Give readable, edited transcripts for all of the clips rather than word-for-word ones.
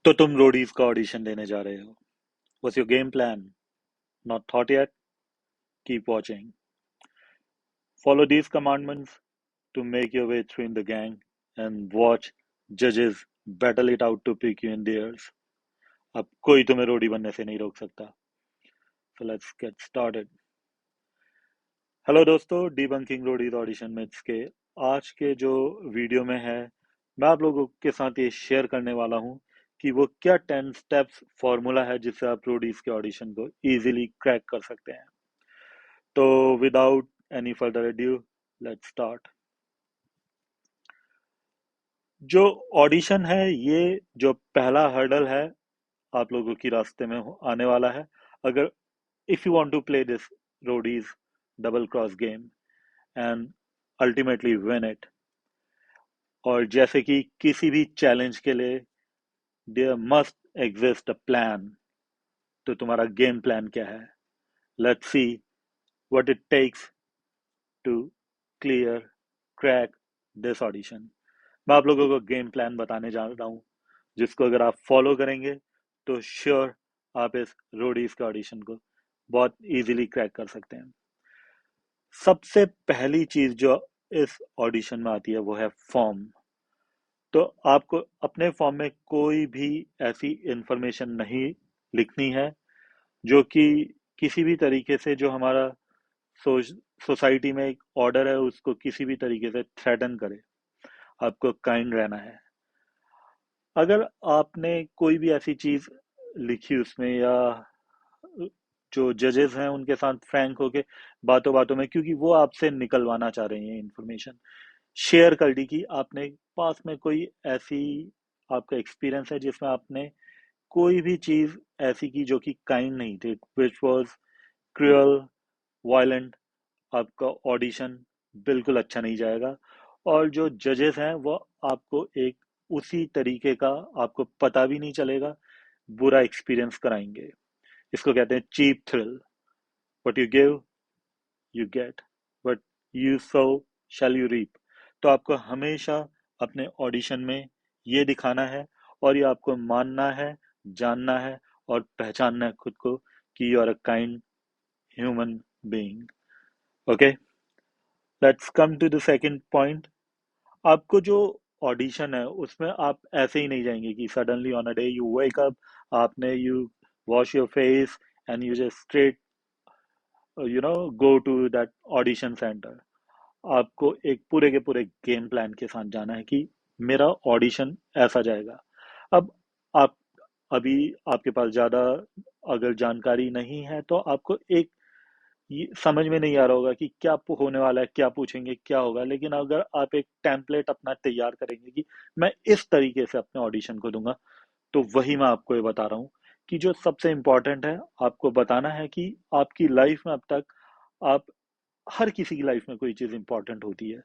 तो तुम रोडीज का ऑडिशन देने जा रहे हो। What's your game plan? Not thought yet? Keep watching. Follow these commandments to make your way through in the gang and watch judges battle it out to pick you in theirs. अब कोई तुम्हें रोडी बनने से नहीं रोक सकता। So let's get started. Hello दोस्तों, debunking Roadies audition myths के आज के जो वीडियो में है, मैं आप लोगों के साथ ये शेयर करने वाला हूँ कि वो क्या 10 स्टेप्स फॉर्मूला है जिससे आप रोडीज के ऑडिशन को इजीली क्रैक कर सकते हैं। तो without any further edu, let's start. जो ऑडिशन है, ये जो पहला हर्डल है आप लोगों की रास्ते में आने वाला है। अगर if you want to play this Roadies double cross game and ultimately win it, और जैसे कि किसी भी चैलेंज के लिए there must exist a plan, तो तुम्हारा गेम प्लान क्या है? Let's see what it takes to clear crack this audition. मैं आप लोगों को गेम प्लान बताने जा रहा हूँ, जिसको अगर आप फॉलो करेंगे तो श्योर आप इस रोडीज के ऑडिशन को बहुत इजीली क्रैक कर सकते हैं। सबसे पहली चीज जो इस ऑडिशन में आती है वो है फॉर्म। तो आपको अपने फॉर्म में कोई भी ऐसी इंफॉर्मेशन नहीं लिखनी है जो कि किसी भी तरीके से जो हमारा सोसाइटी में एक ऑर्डर है उसको किसी भी तरीके से थ्रेटन करे। आपको काइंड रहना है। अगर आपने कोई भी ऐसी चीज लिखी उसमें, या जो जजेस हैं उनके साथ फ्रैंक होके बातों बातों में, क्योंकि वो आपसे निकलवाना चाह रहे हैं इंफॉर्मेशन, शेयर कर दी कि आपने पास में कोई ऐसी आपका एक्सपीरियंस है जिसमें आपने कोई भी चीज ऐसी की जो कि काइंड नहीं थी, विच वॉज क्रूअल, वायलेंट, आपका ऑडिशन बिल्कुल अच्छा नहीं जाएगा। और जो जजेस हैं वो आपको एक उसी तरीके का, आपको पता भी नहीं चलेगा, बुरा एक्सपीरियंस कराएंगे। इसको कहते हैं cheap thrill. What you give you get, what you sow shall you reap. तो आपको हमेशा अपने ऑडिशन में ये दिखाना है, और ये आपको मानना है, जानना है और पहचानना है खुद को कि you are a kind human being. Okay, let's come to the second point. आपको जो ऑडिशन है उसमें आप ऐसे ही नहीं जाएंगे कि suddenly on a day you wake up, आपने you wash your face and you just straight go to that audition centre. आपको एक पूरे के पूरे गेम प्लान के साथ जाना है कि मेरा ऑडिशन ऐसा जाएगा। अब आप अभी आपके पास ज़्यादा अगर जानकारी नहीं है तो आपको एक ये समझ में नहीं आ रहा होगा कि क्या होने वाला है, क्या पूछेंगे, क्या होगा। लेकिन अगर आप एक टेम्पलेट अपना तैयार करेंगे कि मैं इस तरीके से अपने ऑडिशन को दूंगा, तो वही मैं आपको ये बता रहा हूँ कि जो सबसे इम्पोर्टेंट है आपको बताना है कि आपकी लाइफ में अब तक आप, हर किसी की लाइफ में कोई चीज़ इंपॉर्टेंट होती है।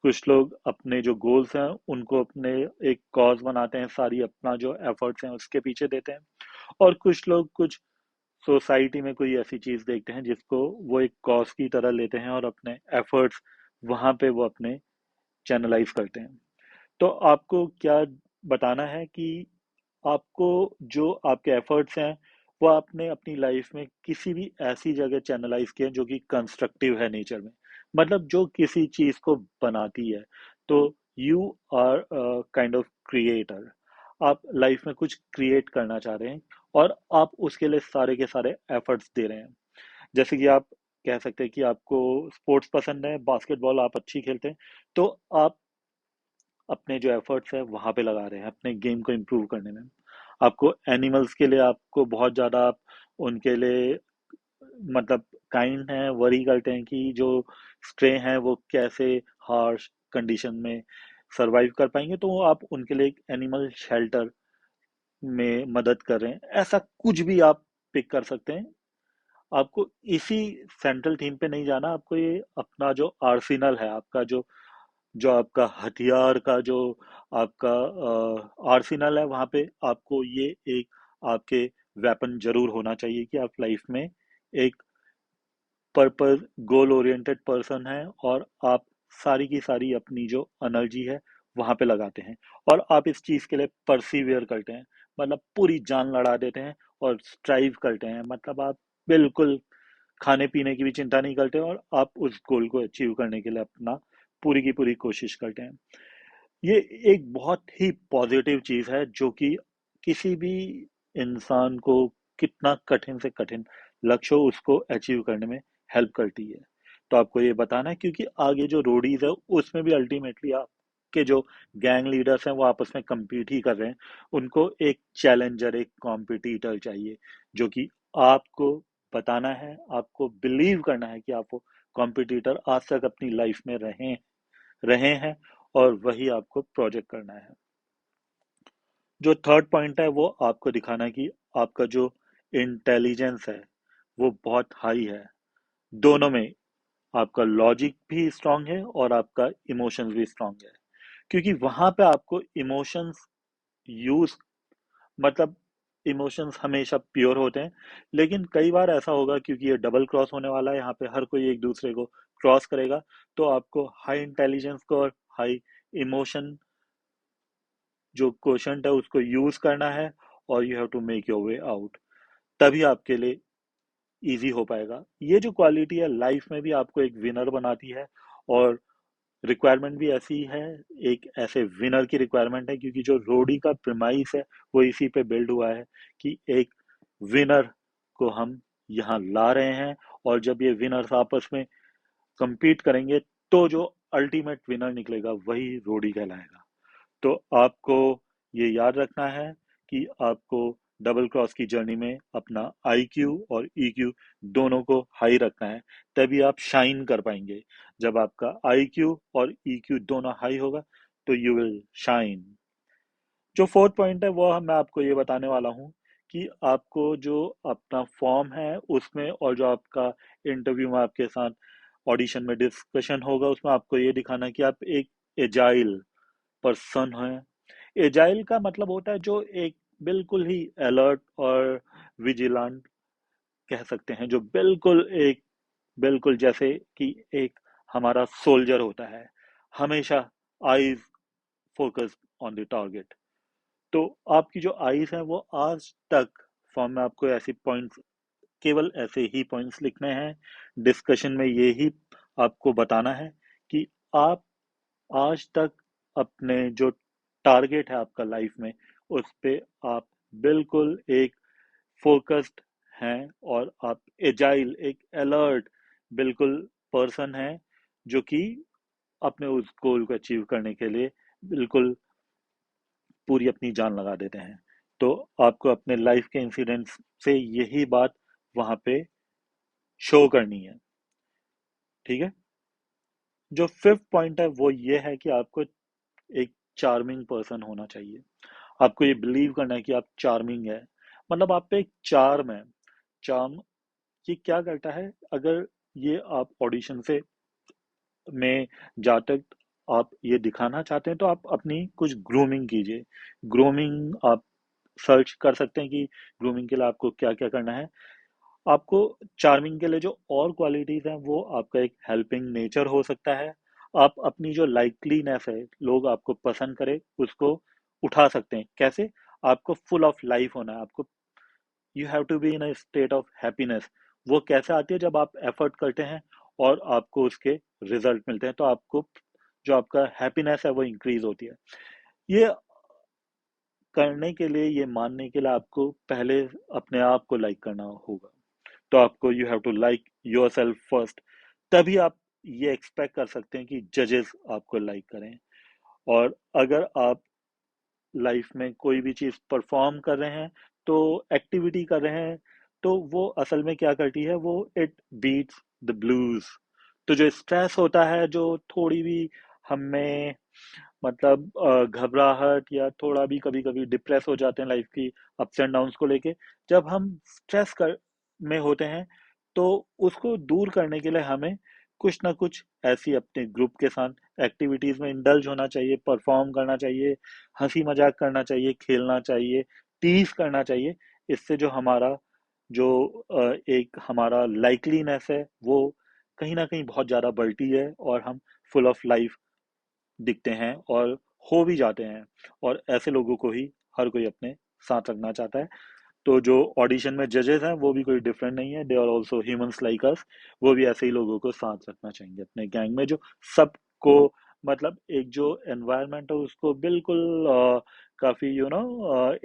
कुछ लोग अपने जो गोल्स हैं उनको अपने एक कॉज बनाते हैं, सारी अपना जो एफर्ट्स हैं उसके पीछे देते हैं। और कुछ लोग कुछ सोसाइटी में कोई ऐसी चीज देखते हैं जिसको वो एक कॉज की तरह लेते हैं और अपने एफर्ट्स वहां पे वो अपने चैनलाइज करते हैं। तो आपको क्या बताना है कि आपको जो आपके एफर्ट्स हैं वो आपने अपनी लाइफ में किसी भी ऐसी जगह चैनलाइज किए जो कि कंस्ट्रक्टिव है नेचर में, मतलब जो किसी चीज को बनाती है। तो you are kind of creator. आप लाइफ में कुछ क्रिएट करना चाह रहे हैं और आप उसके लिए सारे के सारे एफर्ट्स दे रहे हैं। जैसे कि आप कह सकते हैं कि आपको स्पोर्ट्स पसंद है, बास्केटबॉल आप अच्छी खेलते हैं, तो आप अपने जो एफर्ट्स है वहां पे लगा रहे हैं अपने गेम को इम्प्रूव करने में। आपको एनिमल्स के लिए आपको बहुत ज़्यादा आप उनके लिए मतलब काइंड हैं, वरी करते हैं कि जो स्ट्रे हैं वो कैसे हार्श कंडीशन में सरवाइव कर पाएंगे, तो आप उनके लिए एक एनिमल शेल्टर में मदद कर रहे हैं। ऐसा कुछ भी आप पिक कर सकते हैं। आपको इसी सेंट्रल थीम पे नहीं जाना, आपको ये अपना जो आर्सेनल है, आपका जो जो आपका हथियार का जो आपका आर्सेनल है, वहाँ पे आपको ये एक आपके वेपन जरूर होना चाहिए कि आप लाइफ में एक पर्पस गोल ओरिएंटेड पर्सन है और आप सारी की सारी अपनी जो एनर्जी है वहाँ पे लगाते हैं और आप इस चीज़ के लिए परसीवियर करते हैं। मतलब पूरी जान लड़ा देते हैं और स्ट्राइव करते हैं, मतलब आप बिल्कुल खाने पीने की भी चिंता नहीं करते और आप उस गोल को अचीव करने के लिए अपना पूरी की पूरी कोशिश करते हैं। ये एक बहुत ही पॉजिटिव चीज है जो कि किसी भी इंसान को कितना कठिन से कठिन लक्ष्य हो उसको अचीव करने में हेल्प करती है। तो आपको ये बताना है क्योंकि आगे जो रोडीज है उसमें भी अल्टीमेटली आपके जो गैंग लीडर्स हैं वो आपस में compete ही कर रहे हैं। उनको एक चैलेंजर, एक कॉम्पिटिटर चाहिए जो कि आपको बताना है, आपको बिलीव करना है कि आप वो कॉम्पिटिटर आज तक अपनी लाइफ में रहे रहे हैं और वही आपको प्रोजेक्ट करना है। जो थर्ड पॉइंट है वो आपको दिखाना है कि आपका जो इंटेलिजेंस है वो बहुत हाई है। दोनों में आपका लॉजिक भी स्ट्रांग है और आपका इमोशंस भी स्ट्रांग है, क्योंकि वहां पे आपको इमोशंस यूज, मतलब इमोशंस हमेशा प्योर होते हैं। लेकिन कई बार ऐसा होगा क्योंकि ये डबल क्रॉस होने वाला है, यहाँ पे हर कोई एक दूसरे को क्रॉस करेगा, तो आपको हाई इंटेलिजेंस को और हाई इमोशन जो क्वेश्चन है उसको यूज करना है और you have to make your way out, तभी आपके लिए इजी हो पाएगा। ये जो क्वालिटी है लाइफ में भी आपको एक विनर बनाती है और रिक्वायरमेंट भी ऐसी है, एक ऐसे विनर की रिक्वायरमेंट है क्योंकि जो रोडी का प्रिमाइस है वो इसी पे बिल्ड हुआ है कि एक विनर को हम यहाँ ला रहे हैं और जब ये विनर्स आपस में compete करेंगे तो जो अल्टीमेट विनर निकलेगा वही रोडी कहलाएगा। तो आपको ये याद रखना है कि आपको डबल क्रॉस की जर्नी में अपना IQ और EQ दोनों को हाई रखना है, तभी आप शाइन कर पाएंगे। जब आपका IQ और EQ दोनों हाई होगा तो यू विल शाइन। जो फोर्थ पॉइंट है वो मैं आपको ये बताने वाला हूँ कि आपको जो अपना फॉर्म है उसमें और जो आपका इंटरव्यू में आपके साथ ऑडिशन में डिस्कशन होगा उसमें आपको ये दिखाना है कि आप एक एजाइल पर्सन है। एजाइल का मतलब होता है जो एक बिल्कुल ही अलर्ट और विजिलेंट कह सकते हैं, जो बिल्कुल एक बिल्कुल जैसे कि एक हमारा सोल्जर होता है, हमेशा eyes focused on the target. तो आपकी जो आईज हैं वो आज तक फॉर्म में आपको ऐसी पॉइंट्स, केवल ऐसे ही पॉइंट्स लिखने हैं, डिस्कशन में ये ही आपको बताना है कि आप आज तक अपने जो टारगेट है आपका लाइफ में उस पे आप बिल्कुल एक फोकस्ड हैं और आप एजाइल, एक अलर्ट बिल्कुल पर्सन है जो कि अपने उस गोल को अचीव करने के लिए बिल्कुल पूरी अपनी जान लगा देते हैं। तो आपको अपने लाइफ के इंसिडेंट्स से यही बात वहां पे शो करनी है, ठीक है। जो फिफ्थ पॉइंट है वो ये है कि आपको एक चार्मिंग पर्सन होना चाहिए। आपको ये बिलीव करना है कि आप चार्मिंग है, मतलब आप पे एक चार्म है। चार्म ये क्या करता है, अगर ये आप ऑडिशन से में जाकर आप ये दिखाना चाहते हैं तो आप अपनी कुछ ग्रूमिंग कीजिए। ग्रूमिंग आप सर्च कर सकते हैं कि ग्रूमिंग के लिए आपको क्या क्या करना है। आपको चार्मिंग के लिए जो और क्वालिटीज हैं वो आपका एक हेल्पिंग नेचर हो सकता है। आप अपनी जो लाइकलीनेस है, लोग आपको पसंद करें, उसको उठा सकते हैं। कैसे? आपको फुल ऑफ लाइफ होना है, आपको you have to be in a state of happiness. वो कैसे आती है? जब आप एफर्ट करते हैं और आपको उसके रिजल्ट मिलते हैं तो आपको जो आपका हैप्पीनेस है वो इंक्रीज होती है। ये करने के लिए, ये मानने के लिए आपको पहले अपने आप को लाइक करना होगा। तो आपको you have to like yourself first, तभी आप ये एक्सपेक्ट कर सकते हैं कि जजेस आपको लाइक करें। और अगर आप लाइफ में कोई भी चीज परफॉर्म कर रहे हैं, तो एक्टिविटी कर रहे हैं, तो वो असल में क्या करती है, वो इट बीट्स द ब्लूज। तो जो स्ट्रेस होता है, जो थोड़ी भी हमें मतलब घबराहट या थोड़ा भी कभी कभी डिप्रेस हो जाते हैं लाइफ की अप्स एंड डाउन्स को लेके, जब हम स्ट्रेस कर में होते हैं तो उसको दूर करने के लिए हमें कुछ ना कुछ ऐसी अपने ग्रुप के साथ एक्टिविटीज में इंडल्ज होना चाहिए, परफॉर्म करना चाहिए, हंसी मजाक करना चाहिए, खेलना चाहिए, टीज करना चाहिए। इससे जो हमारा जो एक हमारा लाइकलीनेस है वो कहीं ना कहीं बहुत ज़्यादा बढ़ती है और हम फुल ऑफ लाइफ दिखते हैं और हो भी जाते हैं। और ऐसे लोगों को ही हर कोई अपने साथ रखना चाहता है। तो जो ऑडिशन में जजेस हैं वो भी कोई डिफरेंट नहीं है, they are also humans like us. वो भी ऐसे ही लोगों को साथ रखना चाहेंगे अपने गैंग में, जो सबको मतलब एक जो एनवायरनमेंट है उसको बिल्कुल काफी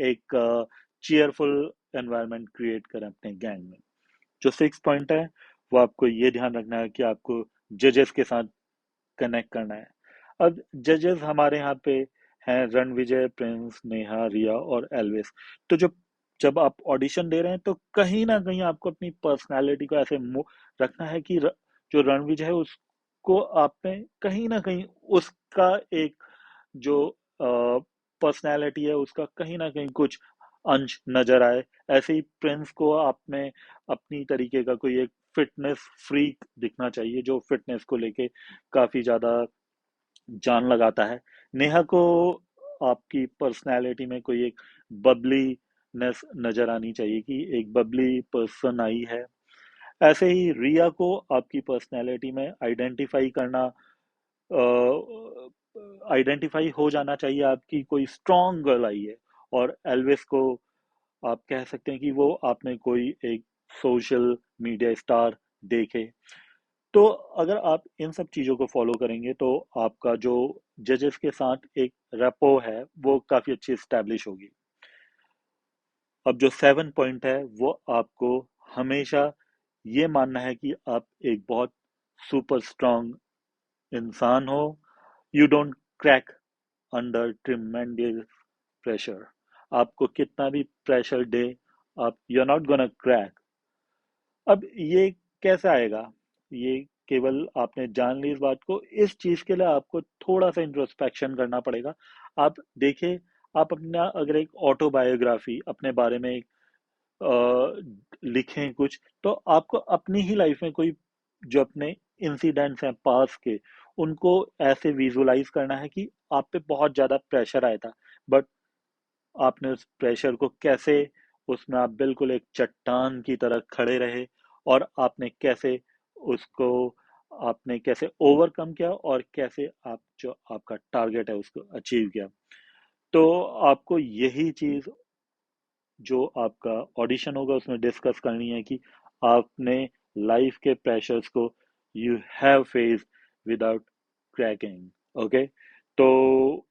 एक चीयरफुल एनवायरनमेंट क्रिएट करें अपने गैंग में। जो सिक्स पॉइंट है वो आपको ये ध्यान रखना है कि आपको जजेस के साथ कनेक्ट करना है। अब जजेस हमारे यहाँ पे हैं रणविजय, प्रिंस, नेहा, रिया और एल्विस। तो जब आप ऑडिशन दे रहे हैं तो कहीं ना कहीं आपको अपनी पर्सनालिटी को ऐसे रखना है कि जो रणविजय है उसको आप में कहीं ना कहीं उसका एक जो पर्सनालिटी है उसका कहीं ना कहीं कुछ अंश नजर आए। ऐसे ही प्रिंस को आप में अपनी तरीके का कोई एक फिटनेस फ्रीक दिखना चाहिए, जो फिटनेस को लेके काफी ज्यादा जान लगाता है। नेहा को आपकी पर्सनालिटी में कोई एक बबलीनेस नजर आनी चाहिए कि एक बबली पर्सन आई है। ऐसे ही रिया को आपकी पर्सनालिटी में आइडेंटिफाई हो जाना चाहिए आपकी कोई स्ट्रॉन्ग गर्ल आई है। और एल्विस को आप कह सकते हैं कि वो आपने कोई एक सोशल मीडिया स्टार देखे। तो अगर आप इन सब चीज़ों को फॉलो करेंगे तो आपका जो जजेस के साथ एक रेपो है वो काफ़ी अच्छी स्टैब्लिश होगी। अब जो सेवन पॉइंट है वो आपको हमेशा ये मानना है कि आप एक बहुत सुपर स्ट्रांग इंसान हो। You don't crack under tremendous pressure. आपको कितना भी प्रेशर दे, आप you are not gonna crack. अब ये कैसे आएगा? ये केवल आपने जान ली इस बात को, इस चीज के लिए आपको थोड़ा सा इंट्रोस्पेक्शन करना पड़ेगा। आप देखिए, आप अपना अगर एक ऑटोबायोग्राफी अपने बारे में लिखें कुछ, तो आपको अपनी ही लाइफ में कोई जो अपने इंसिडेंट्स हैं पास के, उनको ऐसे विजुलाइज करना है कि आप पे बहुत ज्यादा प्रेशर आया था, बट आपने उस प्रेशर को कैसे, उसमें आप बिल्कुल एक चट्टान की तरह खड़े रहे, और आपने कैसे ओवरकम किया, और कैसे आप जो आपका टारगेट है उसको अचीव किया। तो आपको यही चीज जो आपका ऑडिशन होगा उसमें डिस्कस करनी है कि आपने लाइफ के प्रेशर्स को you have face without cracking. Okay, तो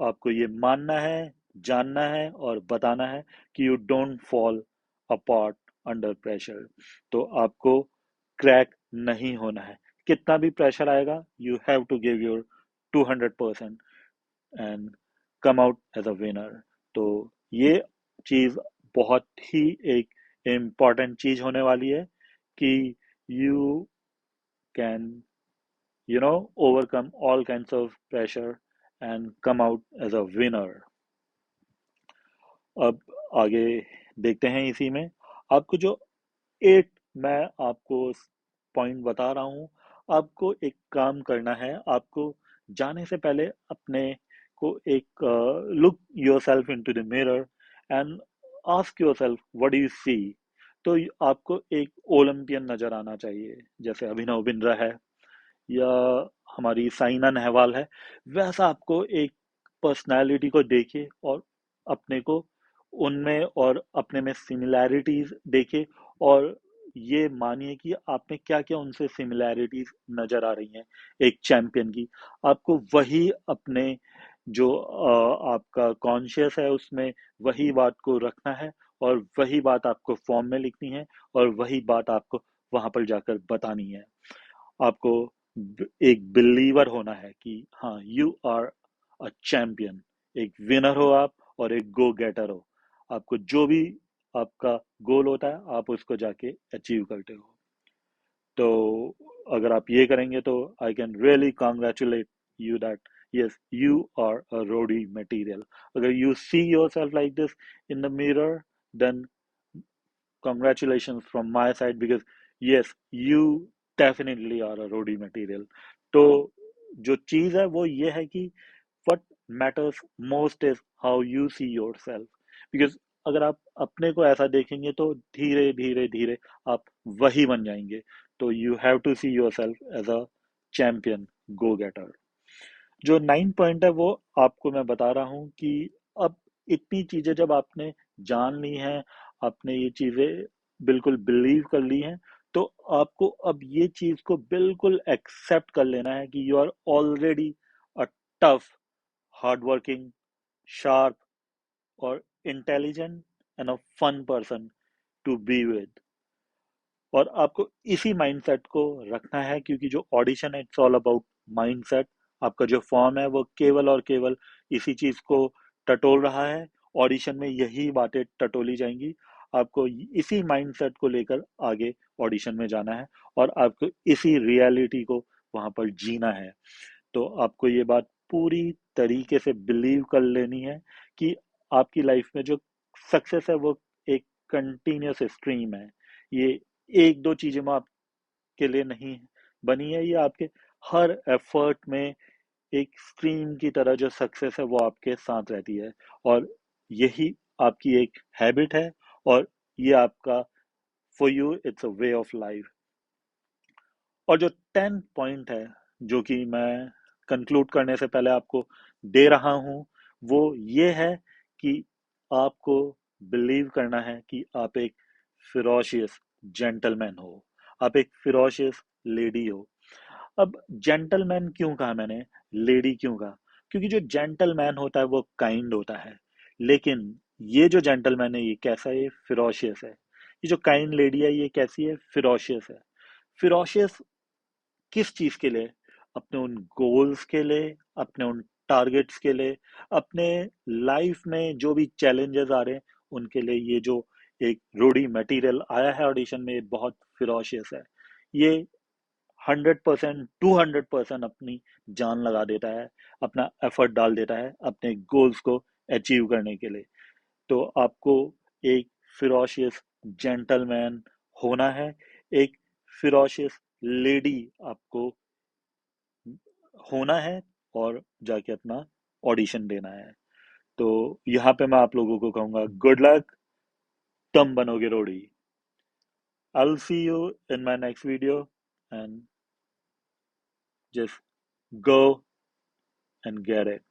आपको ये मानना है, जानना है और बताना है कि you don't fall apart under pressure. तो आपको क्रैक नहीं होना है, कितना भी प्रेशर आएगा you have to give your 200% and come out as a winner. तो ये चीज बहुत ही एक इम्पॉर्टेंट चीज होने वाली है कि you can overcome all kinds of pressure and come out as a winner। अब आगे देखते हैं इसी में आपको जो एट मैं आपको पॉइंट बता रहा हूँ। आपको एक काम करना है, आपको जाने से पहले अपने को एक look yourself into the mirror and ask yourself what do you see. तो आपको एक ओलंपियन नजर आना चाहिए, जैसे अभिनव बिंद्रा है या हमारी साइना नेहवाल है। वैसा आपको एक पर्सनालिटी को देखिए और अपने को उनमें और अपने में सिमिलैरिटीज देखिए, और ये मानिए कि आप में क्या क्या उनसे सिमिलैरिटीज नजर आ रही हैं एक चैंपियन की। आपको वही अपने जो आपका कॉन्शियस है उसमें वही बात को रखना है, और वही बात आपको फॉर्म में लिखनी है, और वही बात आपको वहां पर जाकर बतानी है। आपको एक बिलीवर होना है कि हाँ यू आर अ चैंपियन, एक विनर हो आप और एक गो गेटर हो। आपको जो भी आपका गोल होता है आप उसको जाके अचीव करते हो। तो अगर आप ये करेंगे तो I can really congratulate you that yes you are a roadie material. अगर you see yourself like this in the mirror, then congratulations from my side, because yes you definitely are a roadie material। तो जो चीज है वो ये है कि what matters most is how you see yourself, because अगर आप अपने को ऐसा देखेंगे तो धीरे धीरे धीरे आप वही बन जाएंगे। तो you have to see yourself as a champion go getter. जो नाइन पॉइंट है वो आपको मैं बता रहा हूँ कि अब इतनी चीजें जब आपने जान ली हैं, आपने ये चीजें बिल्कुल बिलीव कर ली हैं, तो आपको अब ये चीज को बिल्कुल एक्सेप्ट कर लेना है कि you are already a tough, hard working, sharp और intelligent and a fun person to be with. और आपको इसी माइंडसेट को रखना है, क्योंकि जो ऑडिशन है इट्स ऑल अबाउट माइंडसेट। आपका जो फॉर्म है वो केवल और केवल इसी चीज को टटोल रहा है। ऑडिशन में यही बातें टटोली जाएंगी। आपको इसी माइंडसेट को लेकर आगे ऑडिशन में जाना है, और आपको इसी रियलिटी को वहां पर जीना है। तो आपको ये बात पूरी तरीके से बिलीव कर लेनी है कि आपकी लाइफ में जो सक्सेस है वो एक कंटिन्यूस स्ट्रीम है। ये एक दो चीजें में आपके लिए नहीं बनी है, ये आपके हर एफर्ट में एक स्ट्रीम की तरह जो सक्सेस है वो आपके साथ रहती है। और यही आपकी एक हैबिट है, और ये आपका, for you it's a way of life. और जो 10 पॉइंट है जो कि मैं कंक्लूड करने से पहले आपको दे रहा हूं, वो ये है कि आपको बिलीव करना है कि आप एक फिरोशियस जेंटलमैन हो, आप एक फिरोशियस लेडी हो। अब जेंटलमैन क्यों कहा मैंने, लेडी क्यों कहा? क्योंकि जो जेंटलमैन होता है वो काइंड होता है, लेकिन ये जो जेंटलमैन है ये कैसा है? ये फिरोशियस है। ये जो काइंड लेडी है ये कैसी है? फिरोशियस है। फिरोशियस किस चीज के लिए? अपने उन गोल्स के लिए, अपने उन टारगेट्स के लिए, अपने लाइफ में जो भी चैलेंजेस आ रहे हैं उनके लिए। ये जो एक रोडी मटेरियल आया है ऑडिशन में, ये बहुत फिरोशियस है। ये 100%, 200% अपनी जान लगा देता है, अपना एफर्ट डाल देता है अपने गोल्स को अचीव करने के लिए। तो आपको एक फिरोशियस जेंटलमैन होना है, एक फिरोशियस लेडी आपको होना है, और जाके अपना ऑडिशन देना है। तो यहाँ पे मैं आप लोगों को कहूंगा गुड लक, तुम बनोगे रोडी। I'll see you in my next video, and just go and get it.